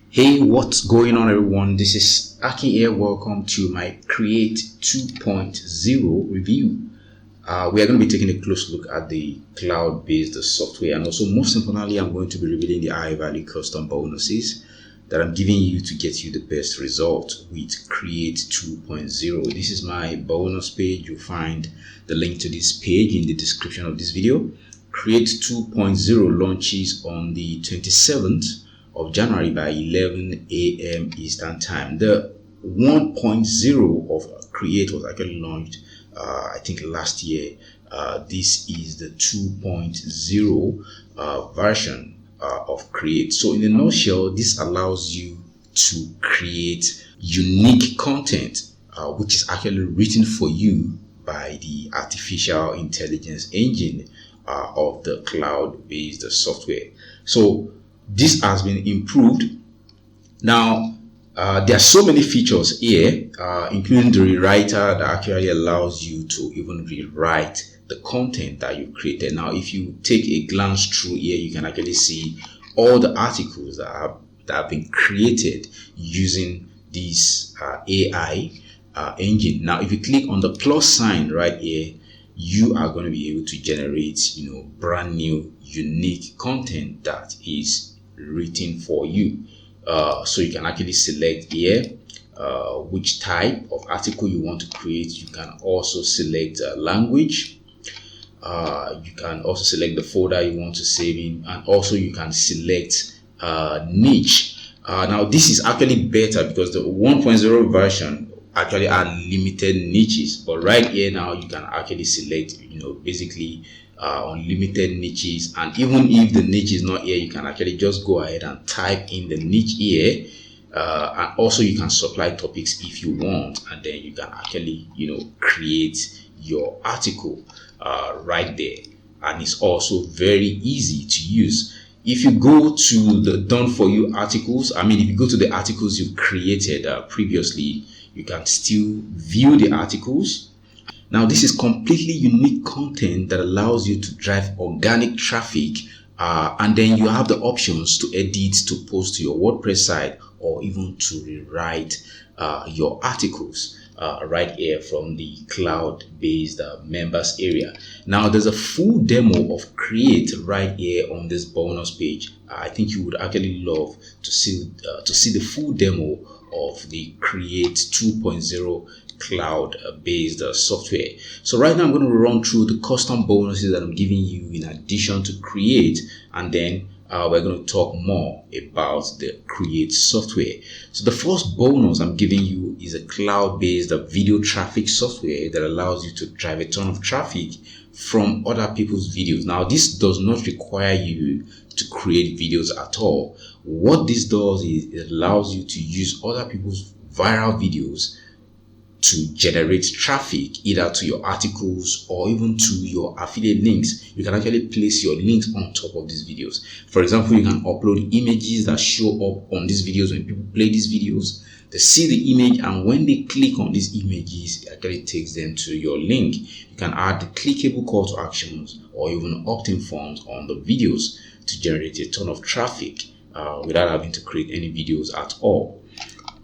Hey, what's going on, everyone? This is Aki here. Welcome to my Create 2.0 review. We are going to be taking a close look at the cloud-based software, and also, most importantly, I'm going to be revealing the high-value custom bonuses that I'm giving you to get you the best result with Create 2.0. This is my bonus page. You'll find the link to this page in the description of this video. Create 2.0 launches on the 27th of January by 11 a.m. Eastern Time. The 1.0 of Create was actually launched, I think, last year. This is the 2.0 version of Create. So in a nutshell, this allows you to create unique content, which is actually written for you by the artificial intelligence engine of the cloud-based software. So this has been improved. Now, there are so many features here, including the rewriter that actually allows you to even rewrite the content that you created. Now, if you take a glance through here, you can actually see all the articles that have been created using this AI engine. Now, if you click on the plus sign right here, you are going to be able to generate, brand new, unique content that is written for you. So you can actually select here which type of article you want to create. You can also select language. You can also select the folder you want to save in, and also you can select niche. Now this is actually better because the 1.0 version actually had limited niches, but right here now you can actually select basically unlimited niches, and even if the niche is not here, you can actually just go ahead and type in the niche here, and also you can supply topics if you want, and then you can actually create your article right there, and it's also very easy to use. If you go to the done for you articles, if you go to the articles you created previously, you can still view the articles. Now, this is completely unique content that allows you to drive organic traffic, and then you have the options to edit, to post to your WordPress site, or even to rewrite your articles right here from the cloud-based members area. Now, there's a full demo of Create right here on this bonus page. I think you would actually love to see the full demo of the Create 2.0 cloud-based software. So right now I'm going to run through the custom bonuses that I'm giving you in addition to Create, and then we're going to talk more about the Create software. So the first bonus I'm giving you is a cloud-based video traffic software that allows you to drive a ton of traffic from other people's videos. Now, this does not require you to create videos at all. What this does is it allows you to use other people's viral videos to generate traffic either to your articles or even to your affiliate links. You can actually place your links on top of these videos. For example, you can upload images that show up on these videos. When people play these videos, they see the image, and when they click on these images, it actually takes them to your link. You can add the clickable call to actions or even opt-in forms on the videos to generate a ton of traffic without having to create any videos at all.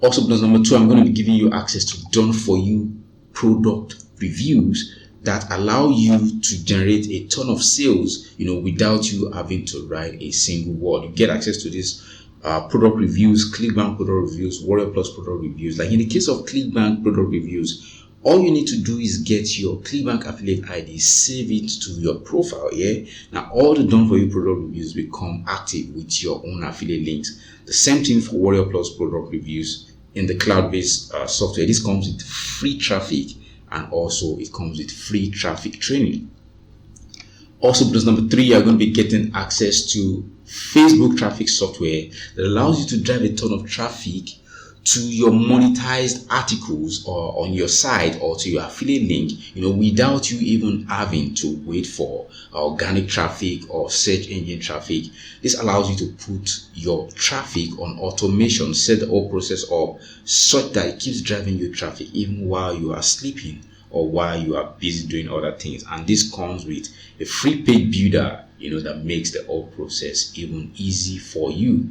Also, bonus number 2, I'm going to be giving you access to done for you product reviews that allow you to generate a ton of sales, without you having to write a single word. You get access to this product reviews, ClickBank product reviews, Warrior Plus product reviews. Like in the case of ClickBank product reviews, all you need to do is get your ClickBank affiliate ID, save it to your profile here. Now, all the done for you product reviews become active with your own affiliate links. The same thing for Warrior Plus product reviews. In the cloud-based software, this comes with free traffic, and also it comes with free traffic training. Also, bonus number 3, you're going to be getting access to Facebook traffic software that allows you to drive a ton of traffic to your monetized articles or on your site or to your affiliate link, without you even having to wait for organic traffic or search engine traffic. This allows you to put your traffic on automation, set the whole process up such that it keeps driving you traffic even while you are sleeping or while you are busy doing other things. And this comes with a free page builder, that makes the whole process even easy for you.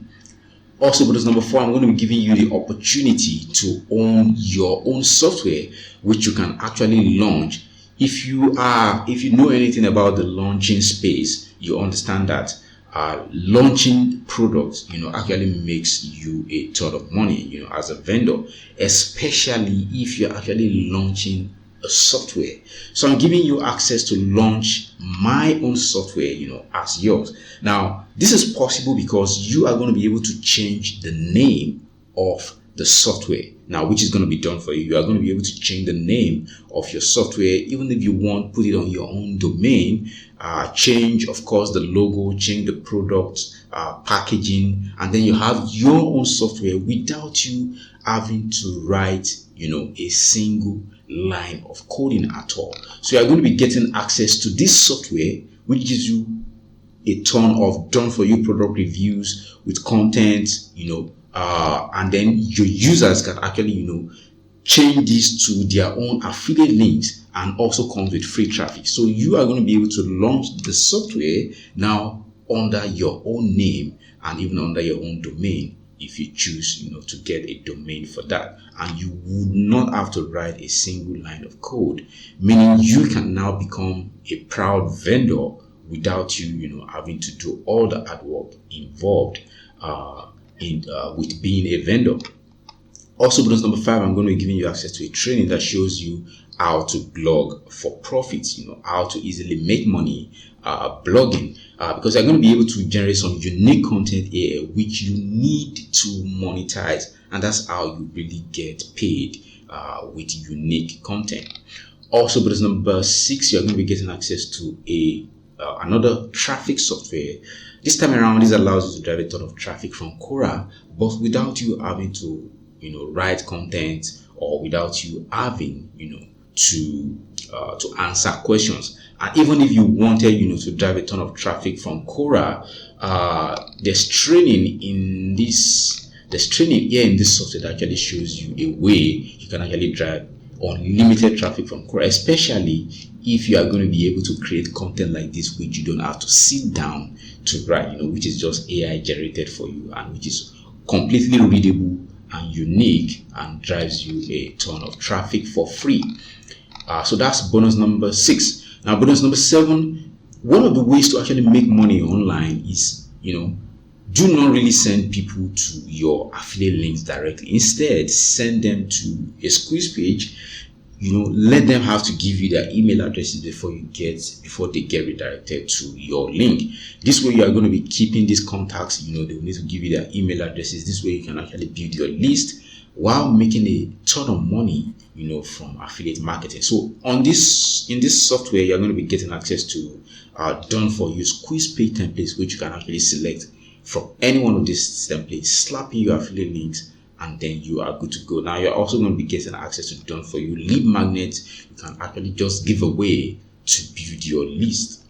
Also, bonus number 4, I'm going to be giving you the opportunity to own your own software, which you can actually launch. If you know anything about the launching space, you understand that launching products, actually makes you a ton of money, as a vendor, especially if you're actually launching a software. So I'm giving you access to launch my own software, as yours. Now, this is possible because you are going to be able to change the name of the software. Now, which is going to be done for you. You are going to be able to change the name of your software, even if you want, put it on your own domain, change, of course, the logo, change the product, packaging, and then you have your own software without you having to write, a single line of coding at all. So you are going to be getting access to this software, which gives you a ton of done for you product reviews with content, and then your users can actually, change these to their own affiliate links, and also comes with free traffic. So you are going to be able to launch the software now under your own name and even under your own domain, if you choose, to get a domain for that. And you would not have to write a single line of code, meaning you can now become a proud vendor without you, having to do all the hard work involved with being a vendor. Also, bonus number 5, I'm going to be giving you access to a training that shows you how to blog for profits, how to easily make money blogging, because you're going to be able to generate some unique content here which you need to monetize, and that's how you really get paid with unique content. Also, bonus number 6, you're going to be getting access to another traffic software. This time around, this allows you to drive a ton of traffic from Quora, but without you having to write content, or without you having to answer questions. And even if you wanted to drive a ton of traffic from Quora, there's training here in this software that actually shows you a way you can actually drive unlimited traffic from Quora, especially if you are going to be able to create content like this, which you don't have to sit down to write, which is just AI generated for you, and which is completely readable and unique, and drives you a ton of traffic for free. So that's bonus number 6. Now, bonus number 7, one of the ways to actually make money online is, do not really send people to your affiliate links directly. Instead, send them to a squeeze page. Let them have to give you their email addresses before they get redirected to your link. This way, you are going to be keeping these contacts. They will need to give you their email addresses. This way, you can actually build your list while making a ton of money, from affiliate marketing. So in this software, you're going to be getting access to done for you squeeze page templates, which you can actually select from any one of these templates, slap in your affiliate links, and then you are good to go. Now, you're also going to be getting access to done for you lead magnets. You can actually just give away to build your list.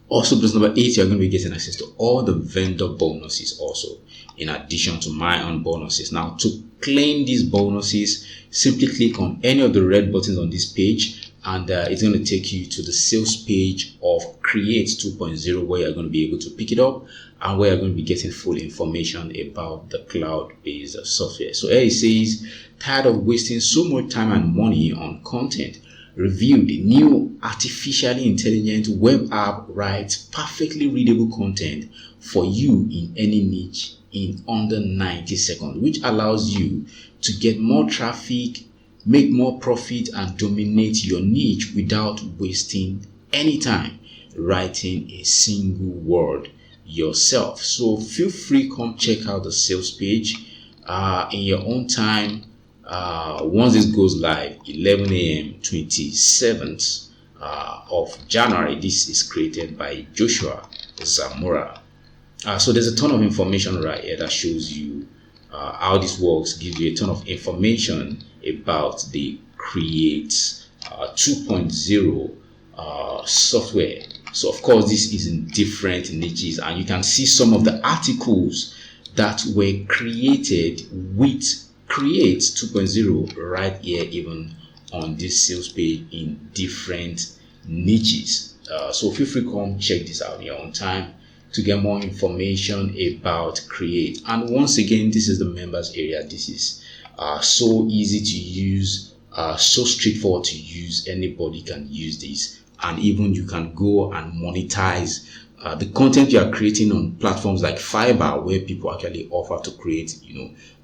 Also, bonus number 8, you're going to be getting access to all the vendor bonuses also, in addition to my own bonuses. Now, to claim these bonuses, simply click on any of the red buttons on this page, and it's going to take you to the sales page of Creaite 2.0, where you're going to be able to pick it up, and where you're going to be getting full information about the cloud-based software. So here it says, tired of wasting so much time and money on content? Review the new artificially intelligent web app writes perfectly readable content for you in any niche in under 90 seconds, which allows you to get more traffic, make more profit, and dominate your niche without wasting any time writing a single word yourself. So feel free, come check out the sales page in your own time. Once this goes live, 11 a.m. 27th of January. This is created by Joshua Zamora. So there's a ton of information right here that shows you how this works, gives you a ton of information about the Creaite 2.0 software. So of course, this is in different niches, and you can see some of the articles that were created with Creaite 2.0 right here, even on this sales page, in different niches. So feel free to come check this out in your own time. to get more information about Create. And once again, this is the members area. This is so easy to use, so straightforward to use. Anybody can use this, and even you can go and monetize the content you are creating on platforms like Fiverr, where people actually offer to create,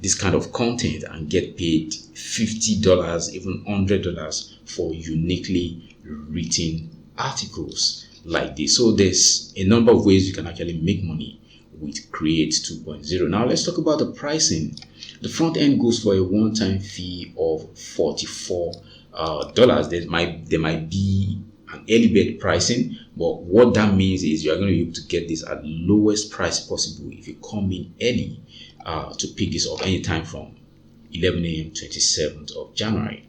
this kind of content and get paid $50, even $100 for uniquely written articles like this. So there's a number of ways you can actually make money with Create 2.0. Now let's talk about the pricing. The front end goes for a one-time fee of $44. There might be an early bird pricing, but what that means is you're going to be able to get this at lowest price possible if you come in early to pick this up anytime from 11 a.m. 27th of January.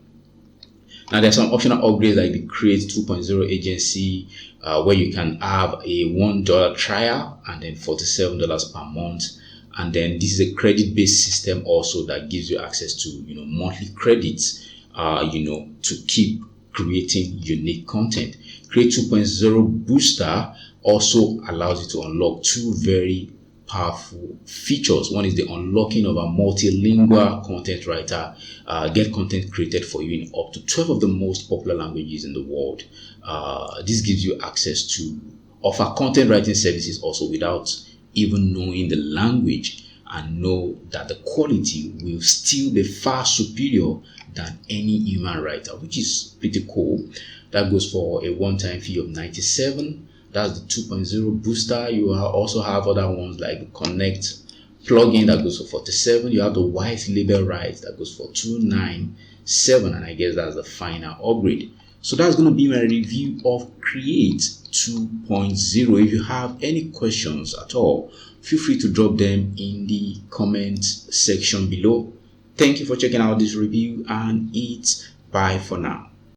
Now there's some optional upgrades like the Create 2.0 agency, where you can have a $1 trial and then $47 per month. And then this is a credit-based system also that gives you access to monthly credits to keep creating unique content. Create 2.0 Booster also allows you to unlock two very powerful features. One is the unlocking of a multilingual content writer, get content created for you in up to 12 of the most popular languages in the world. This gives you access to offer content writing services also without even knowing the language, and know that the quality will still be far superior than any human writer, which is pretty cool. That goes for a one-time fee of $97. That's the 2.0 Booster. You also have other ones like the Connect plugin that goes for $47. You have the white label rights that goes for $297, and I guess that's the final upgrade. So that's going to be my review of Create 2.0. If you have any questions at all, feel free to drop them in the comment section below. Thank you for checking out this review, and it's bye for now.